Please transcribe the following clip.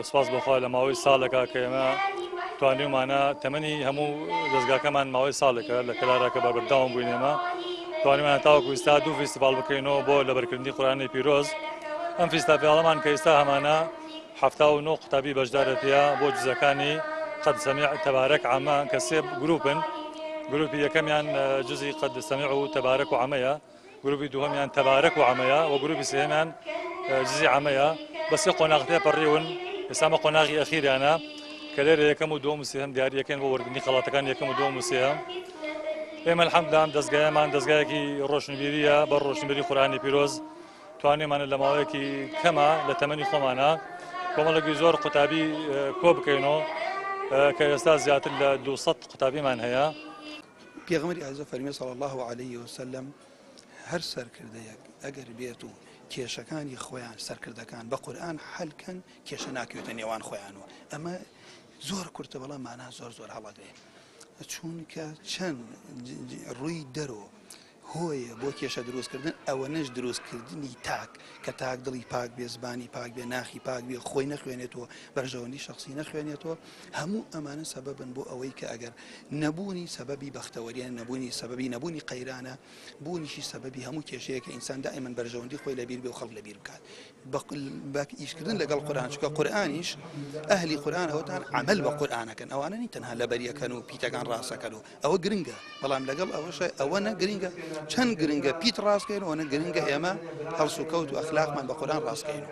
سپاس بەخوا لە ماوەی ساڵێکا کە ئێمە توانیمانە تەمەنی هەموو دەستگاکەمان ماوەی ساڵێکە لە کەلارەکە بە بەرداوام بووین ئێمە توانیمان تاوەکو ئێستا 2 فیستیڤال بکەینەوە بۆ لەبەرکردنی قورئانی پیرۆز. ئەم فیستیڤالەمان کە ئێستا هەمانە 79 قوتابی بەشدارەتەیە بۆ جزەکانی قەد سەمیع تەبارەک عامە کە سێ گروپن. گروپی یەکەمیان جزئی قەد سەمیع و تەبارەک و عامەیە، گروپی دووهەمیان تەبارەک و عامەیە و گروپی سێهەمیان جزئی عامەیە. بە سێ قۆناغتەیە پەڕیون. ئێستا ئەمە قۆناغی ئەخیریانە کە لێرە یەکەم و دووەم و سێهەم دیاریەکەن بۆ وەرگرتنی خەڵاتەکان یەکەم و دووەم و سێهەم. ئێمە الحەمدوللا ئەم دەستگایەمان دەستگایەکی ڕۆشنبیریە بە ڕۆشنبیری قورئانی پیرۆز توانیمانە لە ماوەیەکی کەمە لە تەمەنی خۆمانە کۆمەڵێکی زۆر قوتابی کۆ بکەینەوە کە ئێستا زیاتر لە 200 قوتابیمان هەیە. پێغەمبەری عەزیز فەرمێ صلی الله علیه وسلم هەر سەرکردەیەک ئەگەر بێت و کێشەکانی خۆیان سەرکردەکان بە قورئان حەلکەن کێشە ناکەوێتە نێوان خۆیانەوە. ئەمە زۆر کورتە بەڵام مانا زۆر هەڵەگرێ چونکە چەند ڕووی دەرۆ هۆیە بۆ کێشە دروستکردن ئەوەنەش دروستکردنی تاک کە تاک دڵی پاک بێ، زبانی پاک بێ، ناخی پاک بێ، خۆی نەخوێنێتەوە، بەرژەوەندی شخصی نەخوێنێتەوە. هەموو ئەمانە سەبەبن بۆ ئەوەی کە ئەگەر نەبوونی سەبەبی بەختەوەریان نەبوونی سەبەبی نەبوونی قەیرانە بوونیشی سەبەبی هەموو کێشەیە کە ئینسان دائیمەن بەرژەوەندی خۆی لەبیر بێ و خەڵک لەبیر بکات بە ئیشکردن لەگەڵ قورئان. چونکە قورئانیش ئەهلی قورئان ئەوتان عەمەل بە قورئانەکەن، ئەوانە نین تەنها لەبەریەکەن و پیتەکان ڕاستەکەن و ئەوە گرنگە، بەڵام لەگەڵ ئەوەش ئەوەنە گرنگە چەند گرنگە پیت ڕاستکەین و ئەوەنە گرنگە ئێمە هەڵس و کەوت و ئەخلاقمان بە قورئان ڕاستکەین.